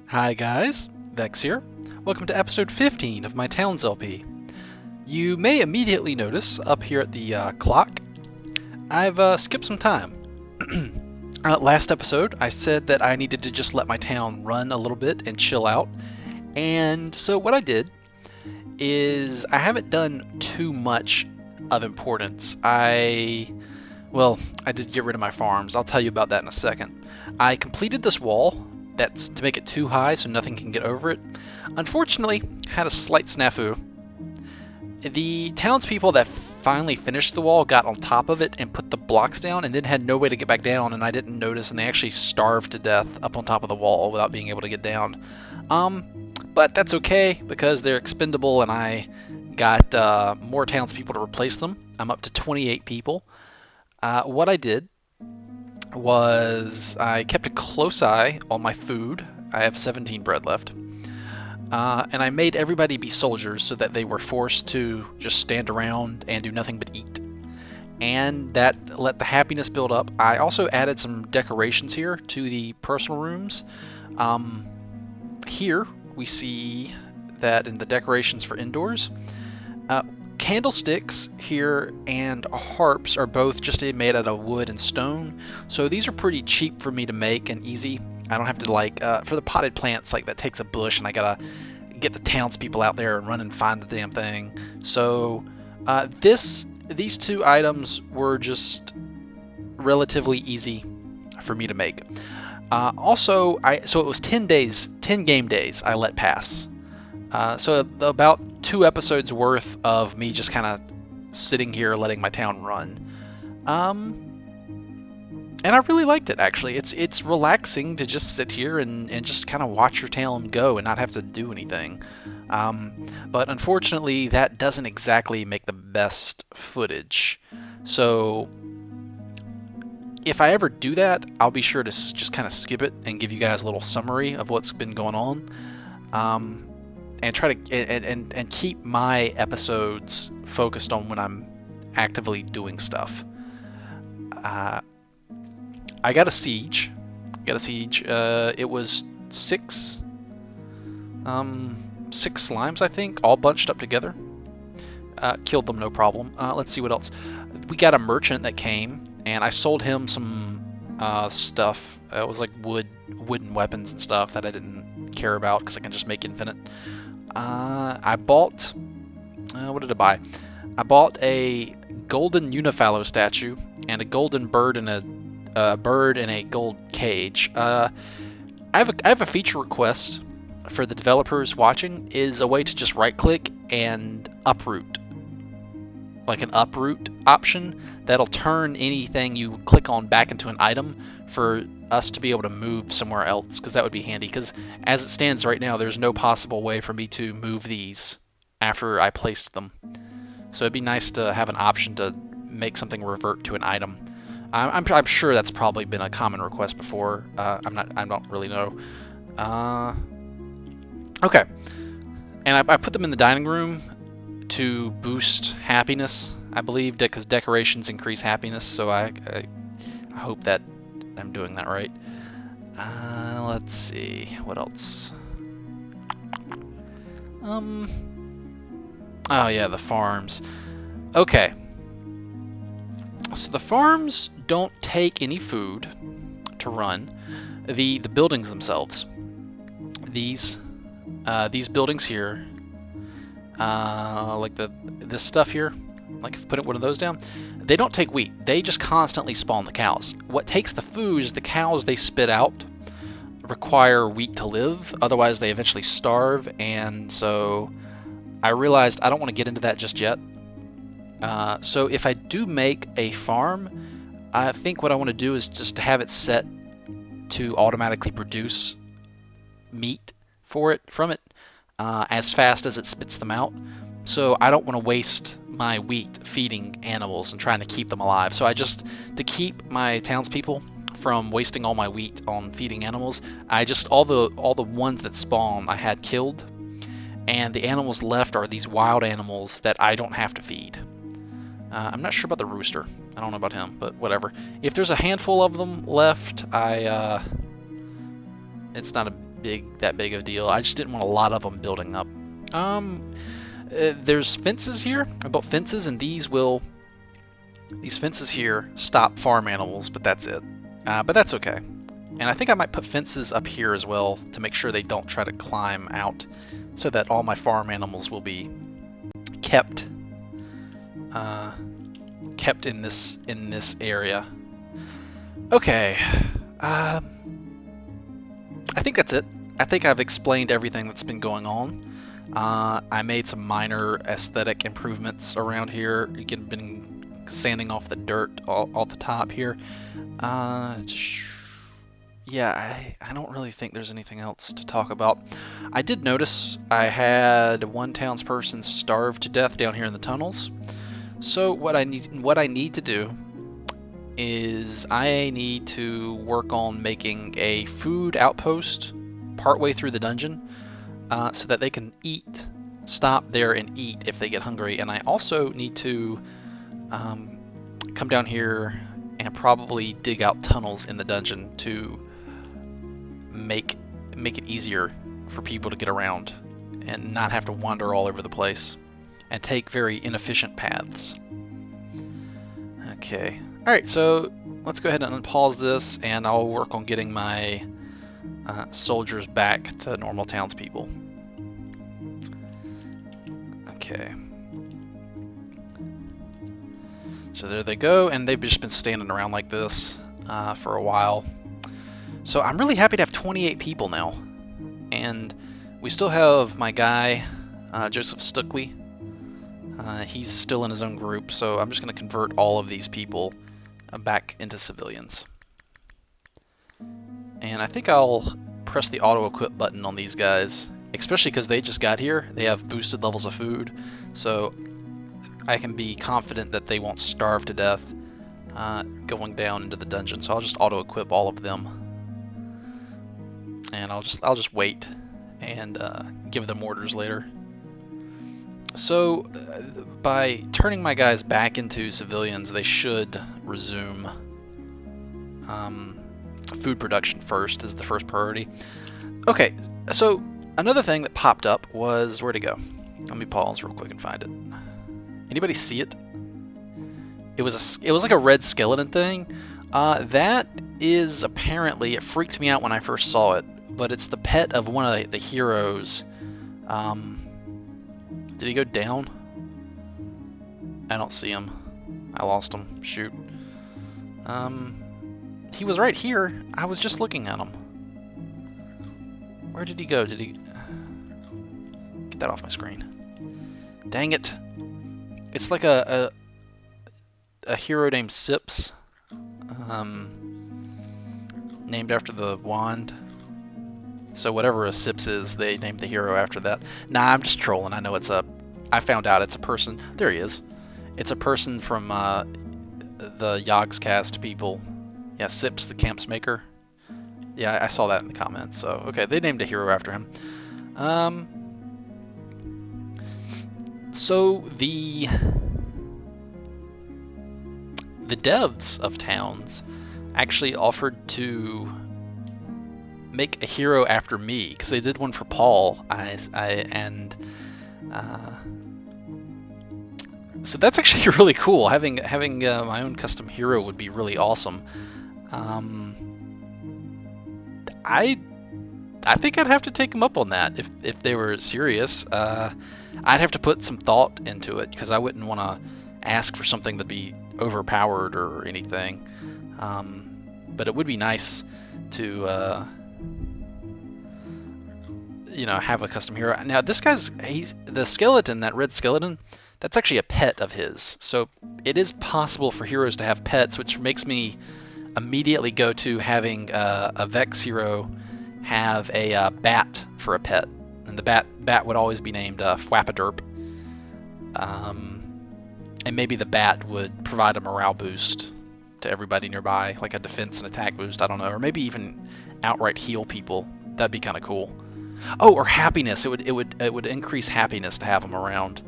Hi guys, Vechs here. Welcome to episode 15 of my Towns LP. You may immediately notice up here at the clock, I've skipped some time. Last episode, I said that I needed to just let my town run a little bit and chill out. And so what I did is I haven't done too much of importance. I did get rid of my farms. I'll tell you about that in a second. I completed this wall. That's to make it too high so nothing can get over it. Unfortunately, had a slight snafu. The townspeople that finally finished the wall got on top of it and put the blocks down and then had no way to get back down, and I didn't notice, and they actually starved to death up on top of the wall without being able to get down. But that's okay because they're expendable, and I got more townspeople to replace them. I'm up to 28 people. What I did was I kept a close eye on my food. I have 17 bread left. And I made everybody be soldiers so that they were forced to just stand around and do nothing but eat. And that let the happiness build up. I also added some decorations here to the personal rooms. Here we see that in the decorations for indoors, candlesticks here and harps are both just made out of wood and stone, so these are pretty cheap for me to make and easy. I don't have to for the potted plants, that takes a bush and I gotta get the townspeople out there and run and find the damn thing. So these two items were just relatively easy for me to make. So it was 10 game days I let pass. So about 2 episodes worth of me just kind of sitting here letting my town run. And I really liked it, actually. It's relaxing to just sit here and just kind of watch your town go and not have to do anything. But unfortunately, that doesn't exactly make the best footage. So if I ever do that, I'll be sure to just kind of skip it and give you guys a little summary of what's been going on. And try to and keep my episodes focused on when I'm actively doing stuff. I got a siege. It was six slimes, I think, all bunched up together. Killed them, no problem. Let's see what else. We got a merchant that came, and I sold him some stuff. It was like wooden weapons and stuff that I didn't care about because I can just make infinite. I bought... what did I buy? I bought a golden Unifallow statue and a golden bird and a bird in a gold cage. I have a feature request for the developers watching, is a way to just right-click and uproot. Like an uproot option that'll turn anything you click on back into an item for us to be able to move somewhere else, because that would be handy, because as it stands right now, there's no possible way for me to move these after I placed them. So it'd be nice to have an option to make something revert to an item. I'm sure that's probably been a common request before. I don't really know. Okay. And I put them in the dining room to boost happiness, I believe, because decorations increase happiness, so I hope that I'm doing that right. Let's see, what else? Oh yeah, the farms. Okay. So the farms don't take any food to run. The buildings themselves. These buildings here, like this stuff here, like if you put one of those down, they don't take wheat. They just constantly spawn the cows. What takes the food is the cows they spit out require wheat to live, otherwise they eventually starve, and so I realized I don't want to get into that just yet. So if I do make a farm, I think what I want to do is just to have it set to automatically produce meat from it as fast as it spits them out. So I don't want to waste my wheat feeding animals and trying to keep them alive. So to keep my townspeople from wasting all my wheat on feeding animals, all the ones that spawn I had killed, and the animals left are these wild animals that I don't have to feed. I'm not sure about the rooster. I don't know about him, but whatever. If there's a handful of them left, it's not a that big of a deal. I just didn't want a lot of them building up. There's fences here. I built fences, and these fences here stop farm animals, but that's it. But that's okay. And I think I might put fences up here as well to make sure they don't try to climb out, so that all my farm animals will be kept in this area. Okay. I think that's it. I think I've explained everything that's been going on. I made some minor aesthetic improvements around here. Been sanding off the dirt all the top here. Yeah, I don't really think there's anything else to talk about. I did notice I had one townsperson starve to death down here in the tunnels. So what I need to do is I need to work on making a food outpost partway through the dungeon, so that they can stop there and eat if they get hungry. And I also need to come down here and probably dig out tunnels in the dungeon to make it easier for people to get around and not have to wander all over the place and take very inefficient paths. Okay. Alright, so let's go ahead and unpause this, and I'll work on getting my soldiers back to normal townspeople. Okay. So there they go, and they've just been standing around like this for a while. So I'm really happy to have 28 people now. And we still have my guy, Joseph Stuckley. He's still in his own group, so I'm just going to convert all of these people back into civilians. And I think I'll press the auto-equip button on these guys, especially because they just got here. They have boosted levels of food, so I can be confident that they won't starve to death going down into the dungeon. So I'll just auto-equip all of them, and I'll just wait and give them orders later. So by turning my guys back into civilians, they should resume food production first is the first priority. Okay, so another thing that popped up was, where'd it go? Let me pause real quick and find it. Anybody see it? It was like a red skeleton thing. That is apparently, it freaked me out when I first saw it, but it's the pet of one of the heroes. Did he go down? I don't see him. I lost him. Shoot. He was right here. I was just looking at him. Where did he go? Did he... Get that off my screen. Dang it. It's like a hero named Sips. Named after the wand. So whatever a Sips is, they named the hero after that. Nah, I'm just trolling. I know it's a... I found out it's a person. There he is. It's a person from the Yogscast people. Yeah, Sips the Camps Maker. Yeah, I saw that in the comments. So, okay, they named a hero after him. So the devs of towns actually offered to make a hero after me, because they did one for Paul. So that's actually really cool. Having my own custom hero would be really awesome. I think I'd have to take them up on that if they were serious. I'd have to put some thought into it, because I wouldn't want to ask for something that'd be overpowered or anything. But it would be nice to have a custom hero. Now this he's the skeleton, that red skeleton. That's actually a pet of his. So it is possible for heroes to have pets, which makes me immediately go to having a Vechs hero have a bat for a pet. And the bat would always be named Fwap'a Durp. And maybe the bat would provide a morale boost to everybody nearby, like a defense and attack boost, I don't know. Or maybe even outright heal people. That'd be kind of cool. Oh, or happiness. It would increase happiness to have him around.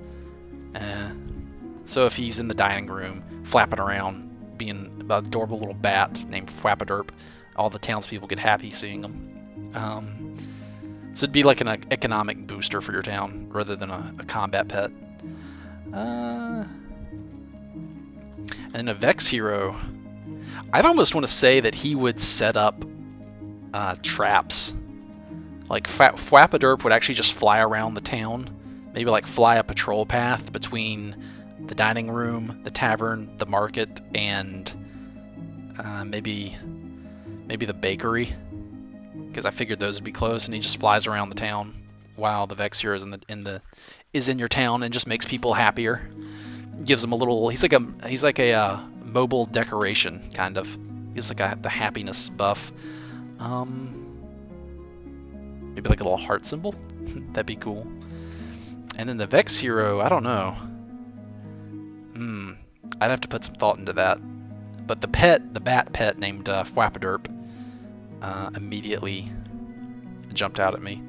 So if he's in the dining room, flapping around, being an adorable little bat named Fwap'a Durp, all the townspeople get happy seeing him. So it'd be like an economic booster for your town rather than a combat pet. And a Vechs hero. I'd almost want to say that he would set up traps. Like Fwap'a Durp would actually just fly around the town. Maybe like fly a patrol path between the dining room, the tavern, the market, and maybe the bakery. Because I figured those would be close, and he just flies around the town while the Vechs hero is in your town and just makes people happier. Gives them a little. He's like a mobile decoration kind of. Gives like the happiness buff. Maybe like a little heart symbol. That'd be cool. And then the Vechs hero, I don't know. I'd have to put some thought into that. But the bat pet named Fwap'a Durp, immediately jumped out at me.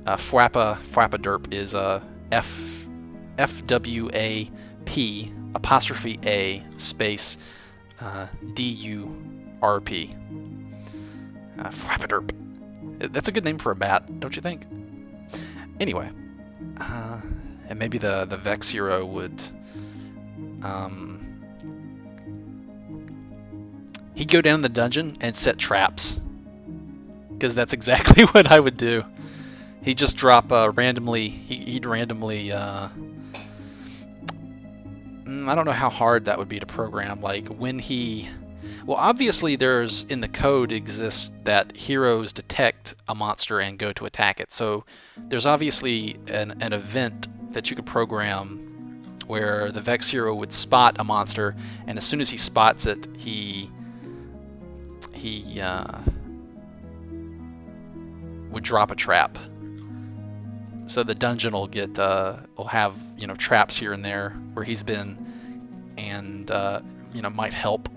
Fwap'a Durp is Fwap apostrophe A space DURP. Fwap'a Durp. That's a good name for a bat, don't you think? Anyway, and maybe the Vechs hero would. He'd go down in the dungeon and set traps, because that's exactly what I would do. He'd just drop randomly. He'd randomly. I don't know how hard that would be to program. Like when he. Well, obviously, there's in the code exists that heroes detect a monster and go to attack it. So there's obviously an event that you could program where the Vechs hero would spot a monster, and as soon as he spots it, he would drop a trap. So the dungeon will have traps here and there where he's been, and might help.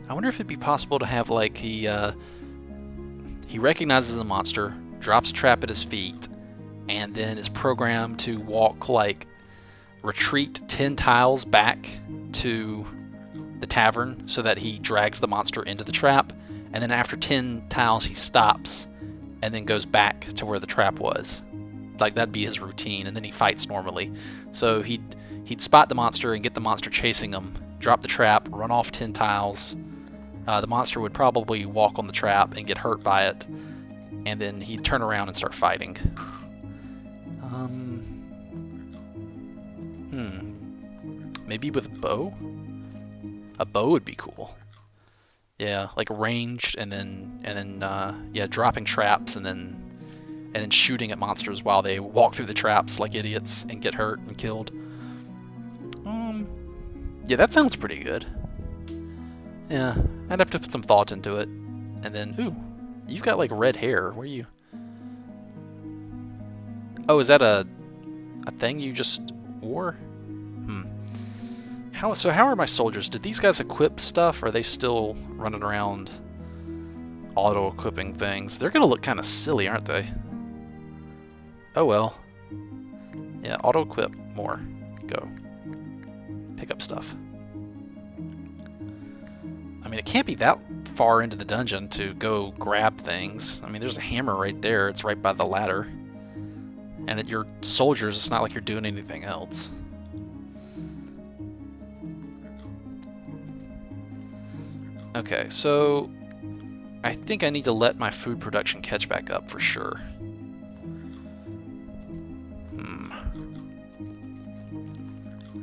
I wonder if it'd be possible to have like he recognizes a monster, drops a trap at his feet, and then is programmed to retreat 10 tiles back to the tavern so that he drags the monster into the trap, and then after 10 tiles he stops and then goes back to where the trap was. Like that'd be his routine, and then he fights normally. So he'd spot the monster and get the monster chasing him, drop the trap, run off 10 tiles. The monster would probably walk on the trap and get hurt by it, and then he'd turn around and start fighting. Maybe with a bow? A bow would be cool. Yeah, like ranged, and then dropping traps and then shooting at monsters while they walk through the traps like idiots and get hurt and killed. Yeah, that sounds pretty good. Yeah, I'd have to put some thought into it. And then, ooh, you've got like red hair. Where are you? Oh, is that a thing you just wore? How are my soldiers? Did these guys equip stuff, or are they still running around auto-equipping things? They're gonna look kind of silly, aren't they? Oh well. Yeah, auto-equip more. Go. Pick up stuff. I mean, it can't be that far into the dungeon to go grab things. I mean, there's a hammer right there. It's right by the ladder. And at your soldiers, it's not like you're doing anything else. Okay, so I think I need to let my food production catch back up for sure.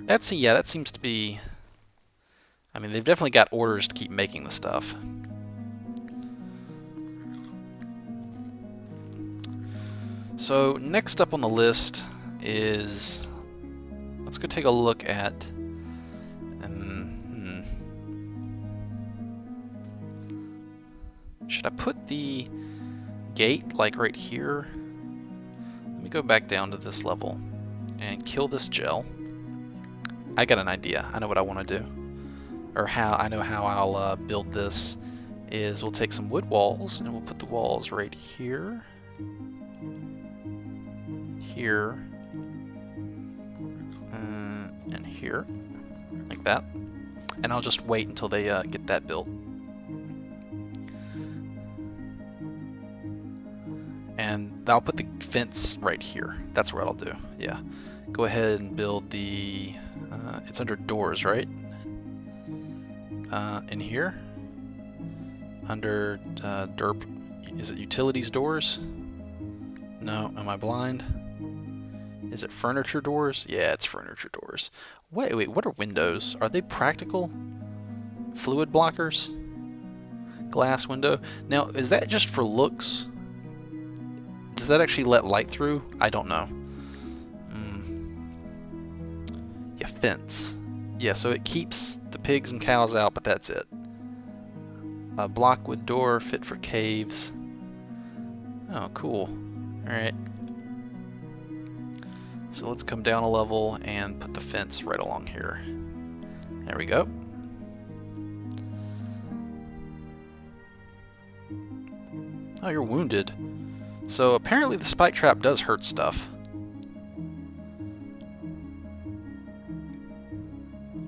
That seems to be... I mean, they've definitely got orders to keep making the stuff. So, next up on the list is... Let's go take a look at... Should I put the gate, like, right here? Let me go back down to this level and kill this gel. I got an idea. I know what I want to do. Or I know how I'll build this. Is we'll take some wood walls and we'll put the walls right here, here, and here, like that. And I'll just wait until they get that built. And I'll put the fence right here. That's what I'll do. Yeah. Go ahead and build the... it's under doors, right? In here? Under Durp. Is it utilities doors? No. Am I blind? Is it furniture doors? Yeah, it's furniture doors. Wait, what are windows? Are they practical fluid blockers? Glass window. Now, is that just for looks? Does that actually let light through? I don't know. Yeah, fence. Yeah, so it keeps the pigs and cows out, but that's it. A blockwood door fit for caves. Oh, cool. Alright. So let's come down a level and put the fence right along here. There we go. Oh, you're wounded. So apparently the spike trap does hurt stuff.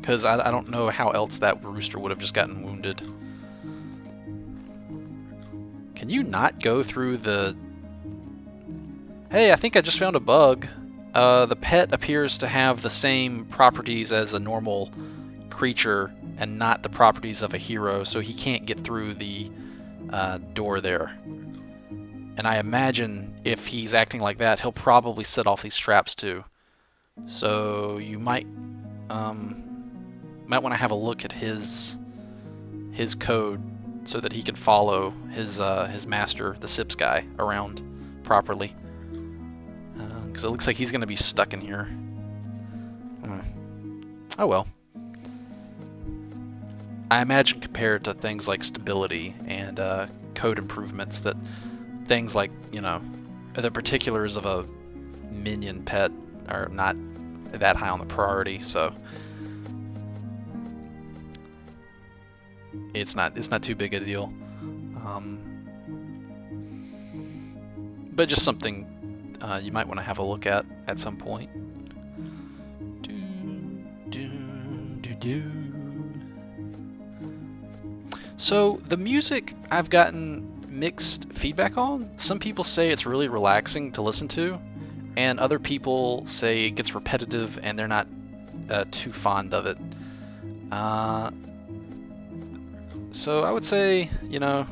Because I don't know how else that rooster would have just gotten wounded. Can you not go through the... Hey, I think I just found a bug. The pet appears to have the same properties as a normal creature and not the properties of a hero, so he can't get through the door there. And I imagine if he's acting like that, he'll probably set off these traps too. So you might want to have a look at his code so that he can follow his master, the Sips guy, around properly. Because it looks like he's going to be stuck in here. Oh well. I imagine compared to things like stability and code improvements, that things like, you know, the particulars of a minion pet are not that high on the priority, so it's not too big a deal. But just something you might want to have a look at some point. So the music I've gotten mixed feedback on. Some people say it's really relaxing to listen to, and other people say it gets repetitive and they're not too fond of it. So I would say, you know,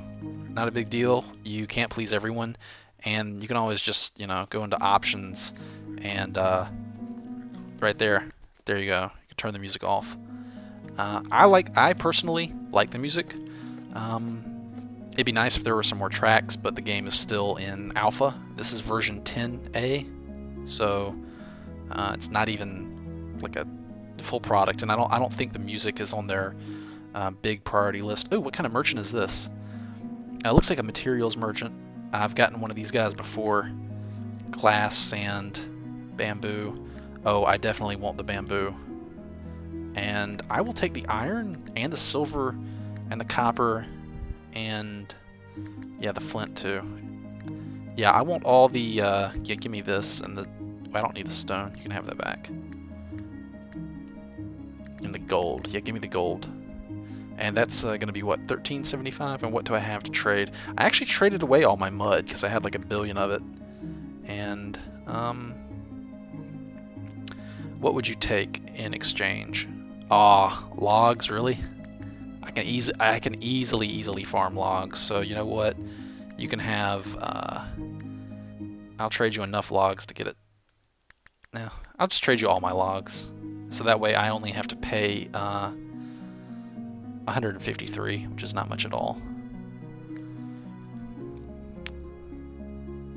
not a big deal. You can't please everyone, and you can always just, you know, go into options and right there you go. You can turn the music off. I personally like the music. It'd be nice if there were some more tracks, but the game is still in alpha. This is version 10A, so it's not even like a full product, and I don't think the music is on their big priority list. Oh, what kind of merchant is this? It looks like a materials merchant. I've gotten one of these guys before. Glass, sand, bamboo. Oh, I definitely want the bamboo. And I will take the iron and the silver and the copper and yeah, the flint too. Yeah, I want all the yeah, give me this and the I don't need the stone. You can have that back. And the gold. Yeah, give me the gold. And that's going to be what, $13.75? And what do I have to trade? I actually traded away all my mud because I had like 1 billion of it. And what would you take in exchange? Logs, really? I can easily farm logs. So you know what? You can have. I'll trade you enough logs to get it. No, I'll just trade you all my logs. So that way I only have to pay 153, which is not much at all.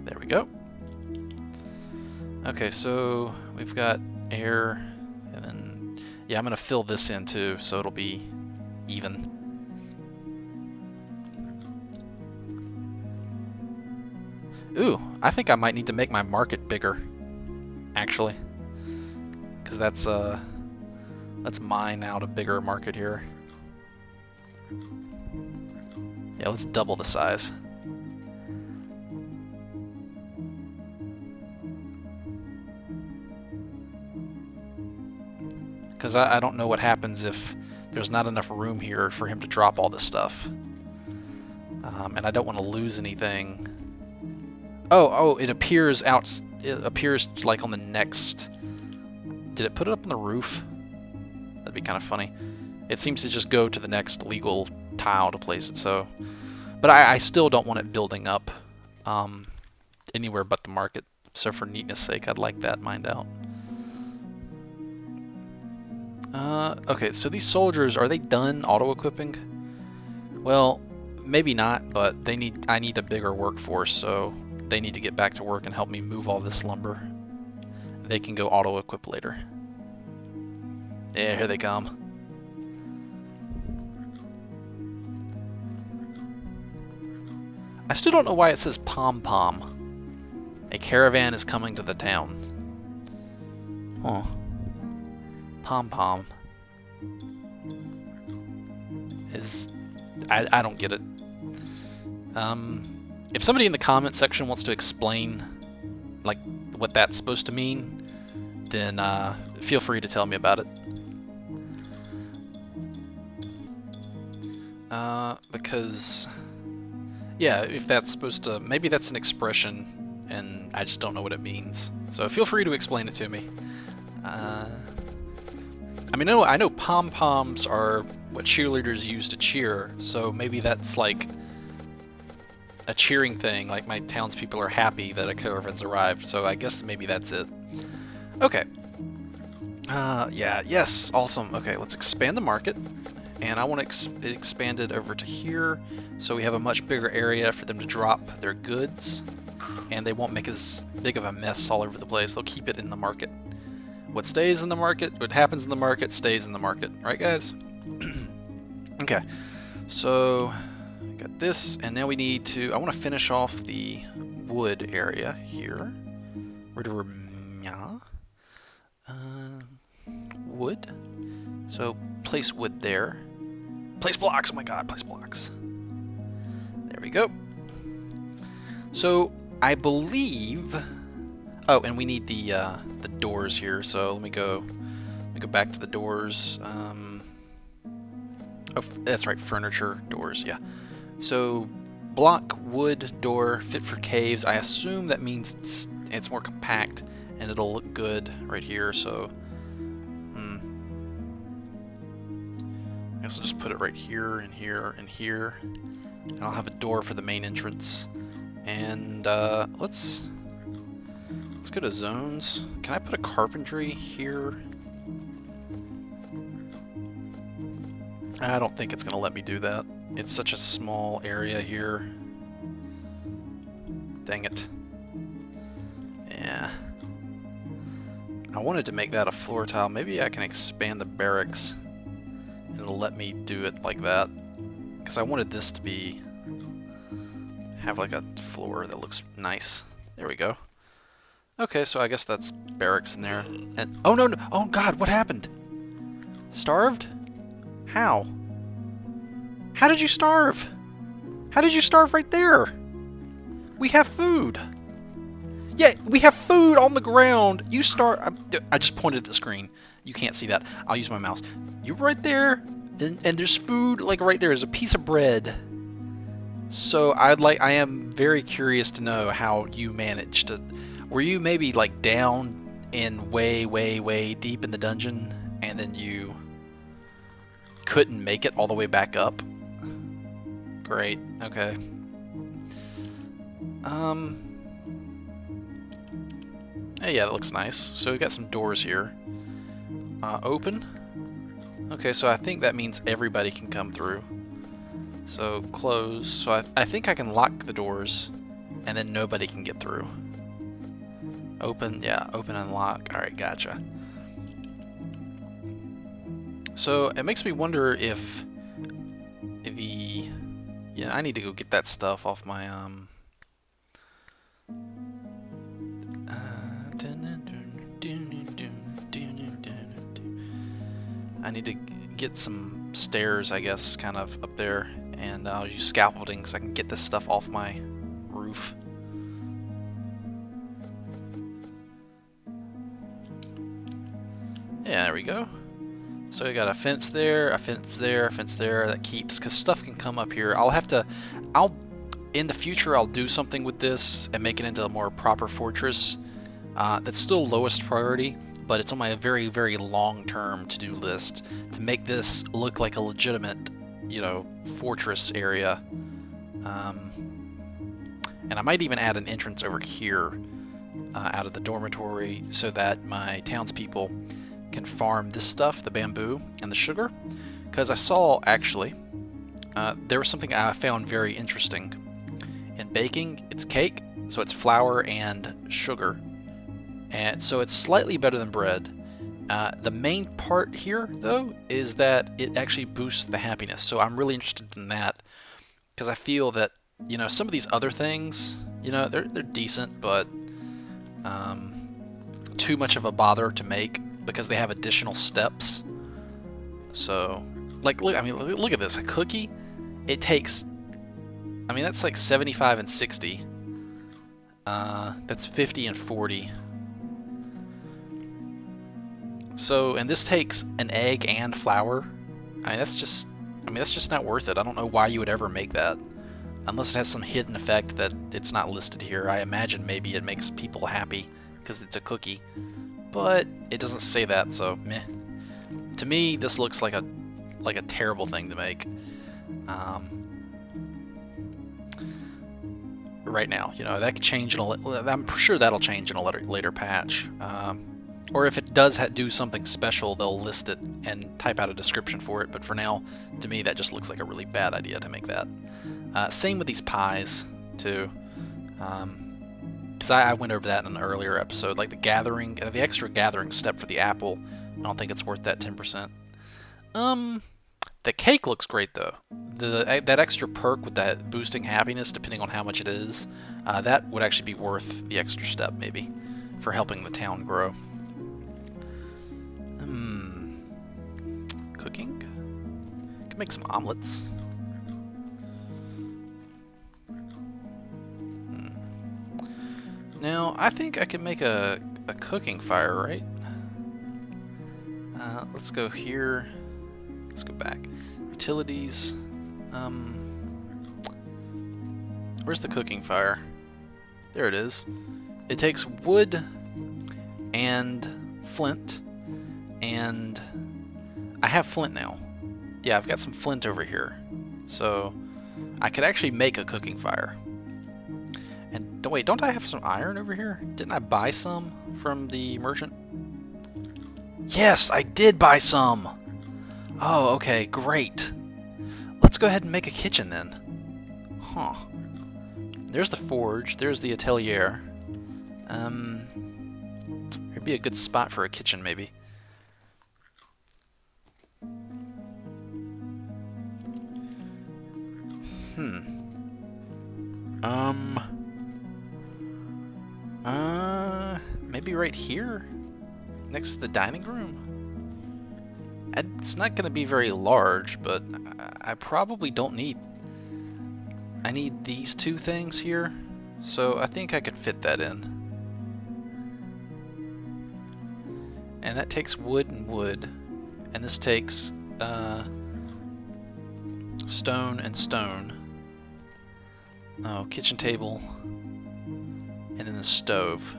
There we go. Okay, so we've got air, and then yeah, I'm gonna fill this in too, so it'll be even. Ooh, I think I might need to make my market bigger, actually, because let's mine out a bigger market here. Yeah, let's double the size. Because I don't know what happens if there's not enough room here for him to drop all this stuff. And I don't want to lose anything Oh, it appears out. It appears like on the next. Did it put it up on the roof? That'd be kind of funny. It seems to just go to the next legal tile to place it. So, but I still don't want it building up anywhere but the market. So for neatness sake, I'd like that mined out. Okay, so these soldiers, are they done auto-equipping? Well, maybe not, but I need a bigger workforce, so they need to get back to work and help me move all this lumber. They can go auto-equip later. Yeah, here they come. I still don't know why it says pom-pom. A caravan is coming to the town. Huh. Pom-pom. I don't get it. If somebody in the comment section wants to explain like what that's supposed to mean, then feel free to tell me about it. Because yeah, if that's supposed to, maybe that's an expression and I just don't know what it means. So feel free to explain it to me. I mean, I know pom-poms are what cheerleaders use to cheer, so maybe that's like a cheering thing, like my townspeople are happy that a caravan's arrived, so I guess maybe that's it. Okay. Yeah, yes, awesome. Okay, let's expand the market, and I want it expanded over to here, so we have a much bigger area for them to drop their goods, and they won't make as big of a mess all over the place. They'll keep it in the market. What stays in the market, what happens in the market, stays in the market. Right, guys? Okay. So, got this, and now we need to... I want to finish off the wood area here. Where do we... Yeah. Wood. So, place wood there. Place blocks! Oh my god, place blocks. There we go. So, I believe... Oh, and we need the doors here. So let me go back to the doors. Oh, that's right, furniture doors. Yeah. So block wood door fit for caves. I assume that means it's more compact and it'll look good right here. So I guess I'll just put it right here and here and here, and I'll have a door for the main entrance. And let's go to zones. Can I put a carpentry here? I don't think it's going to let me do that. It's such a small area here. Dang it. Yeah. I wanted to make that a floor tile. Maybe I can expand the barracks and it'll let me do it like that. Because I wanted this to have like a floor that looks nice. There we go. Okay, so I guess that's barracks in there. And oh no! Oh god, what happened? Starved? How? How did you starve? How did you starve right there? We have food. Yeah, we have food on the ground. You I just pointed at the screen. You can't see that. I'll use my mouse. You're right there, and there's food like right there. There's a piece of bread. So I am very curious to know how you managed to. Were you maybe like down in way deep in the dungeon and then you couldn't make it all the way back up? Great, okay. Yeah, that looks nice. So we got some doors here. Open. Okay, so I think that means everybody can come through. So close. So I think I can lock the doors and then nobody can get through. Open, yeah, open and lock. Alright, gotcha. So it makes me wonder if the... Yeah, I need to go get that stuff off my, I need to get some stairs, I guess, kind of up there, and I'll use scaffolding so I can get this stuff off my roof. Yeah, there we go. So we got a fence there, a fence there, a fence there that keeps, because stuff can come up here. in the future I'll do something with this and make it into a more proper fortress. That's still lowest priority, but it's on my very, very long-term to-do list to make this look like a legitimate, you know, fortress area. And I might even add an entrance over here out of the dormitory so that my townspeople can farm this stuff, the bamboo and the sugar. Because I saw, actually, there was something I found very interesting. In baking, it's cake, so it's flour and sugar. And so it's slightly better than bread. The main part here, though, is that it actually boosts the happiness. So I'm really interested in that because I feel that, you know, some of these other things, you know, they're decent, but too much of a bother to make because they have additional steps. So, like, look, I mean, look at this. A cookie, it takes, I mean, that's like 75 and 60. That's 50 and 40. So, and this takes an egg and flour. I mean, that's just not worth it. I don't know why you would ever make that. Unless it has some hidden effect that it's not listed here. I imagine maybe it makes people happy because it's a cookie. But it doesn't say that, so meh. To me, this looks like a terrible thing to make. Right now, you know, that could change in I'm sure that'll change in a later patch. Or if it does do something special, they'll list it and type out a description for it. But for now, to me, that just looks like a really bad idea to make that. Same with these pies, too. Because I went over that in an earlier episode. Like the extra gathering step for the apple, I don't think it's worth that 10%. The cake looks great, though. That extra perk with that boosting happiness, depending on how much it is, that would actually be worth the extra step, maybe, for helping the town grow. Cooking? Can make some omelets. Now, I think I can make a cooking fire, right? Let's go here. Let's go back. Utilities. Where's the cooking fire? There it is. It takes wood and flint, and I have flint now. Yeah, I've got some flint over here. So I could actually make a cooking fire. And wait, don't I have some iron over here? Didn't I buy some from the merchant? Yes, I did buy some! Oh, okay, great. Let's go ahead and make a kitchen then. Huh. There's the forge, there's the atelier. It'd be a good spot for a kitchen, maybe. Maybe right here? Next to the dining room? It's not going to be very large, but I probably don't need... I need these two things here, so I think I could fit that in. And that takes wood and wood, and this takes stone and stone. Oh, kitchen table, and then the stove.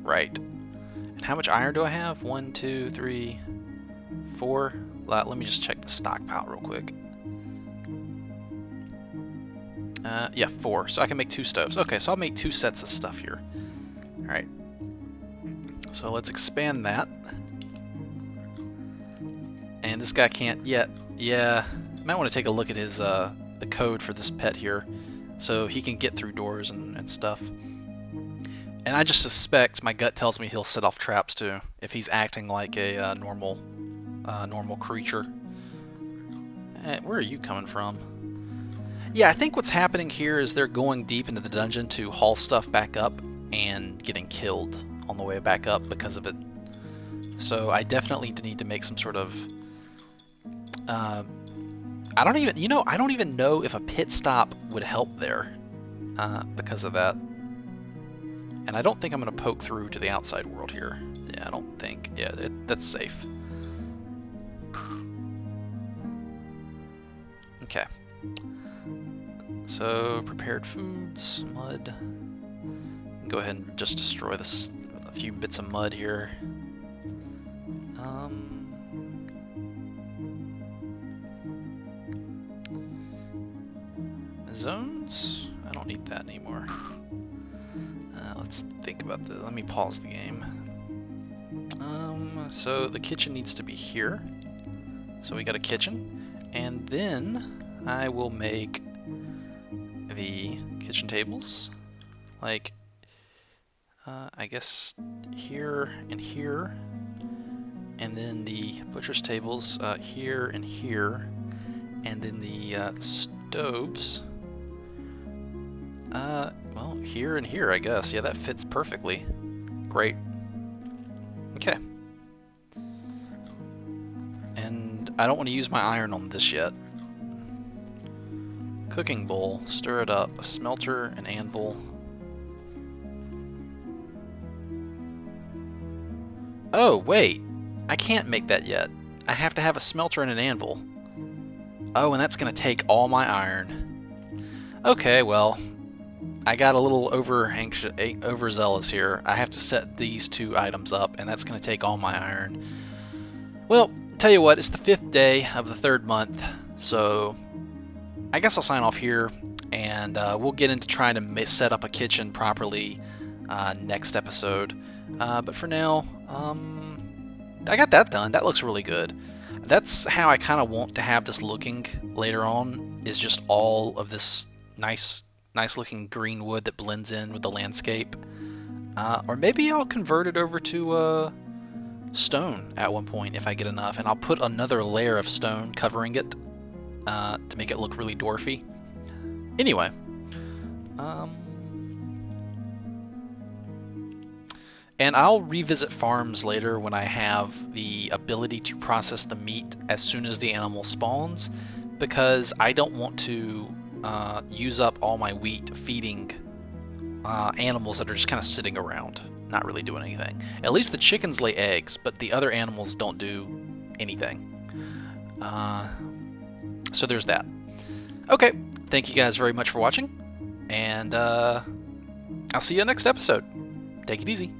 Right. And how much iron do I have? 1, 2, 3, 4. Let me just check the stockpile real quick. Yeah, 4. So I can make 2 stoves. Okay, so I'll make 2 sets of stuff here. Alright. So let's expand that. And this guy can't yet. Yeah, might want to take a look at his the code for this pet here, so he can get through doors and stuff. And I just suspect, my gut tells me he'll set off traps too, if he's acting like a normal creature. Where are you coming from? Yeah, I think what's happening here is they're going deep into the dungeon to haul stuff back up and getting killed on the way back up because of it. So I definitely need to make some sort of... I don't even know if a pit stop would help there because of that. And I don't think I'm going to poke through to the outside world here. Yeah, I don't think. Yeah, that's safe. Okay. So So, prepared foods, mud. Go ahead and just destroy this, a few bits of mud here. Zones? I don't need that anymore. Let's think about this. Let me pause the game. So the kitchen needs to be here. So we got a kitchen. And then I will make the kitchen tables. Like, I guess here and here. And then the butcher's tables here and here. And then the stoves. Well, here and here, I guess. Yeah, that fits perfectly. Great. Okay. And I don't want to use my iron on this yet. Cooking bowl, stir it up, a smelter, an anvil. Oh, wait. I can't make that yet. I have to have a smelter and an anvil. Oh, and that's going to take all my iron. Okay, well, I got a little overzealous here. I have to set these two items up, and that's going to take all my iron. Well, tell you what, it's the 5th day of the 3rd month, so I guess I'll sign off here, and we'll get into trying to set up a kitchen properly next episode. But for now, I got that done. That looks really good. That's how I kind of want to have this looking later on, is just all of this nice looking green wood that blends in with the landscape. Or maybe I'll convert it over to stone at one point if I get enough, and I'll put another layer of stone covering it to make it look really dwarfy. Anyway, and I'll revisit farms later when I have the ability to process the meat as soon as the animal spawns, because I don't want to use up all my wheat feeding animals that are just kind of sitting around, not really doing anything. At least the chickens lay eggs, but the other animals don't do anything. So there's that. Okay, thank you guys very much for watching, and I'll see you next episode. Take it easy.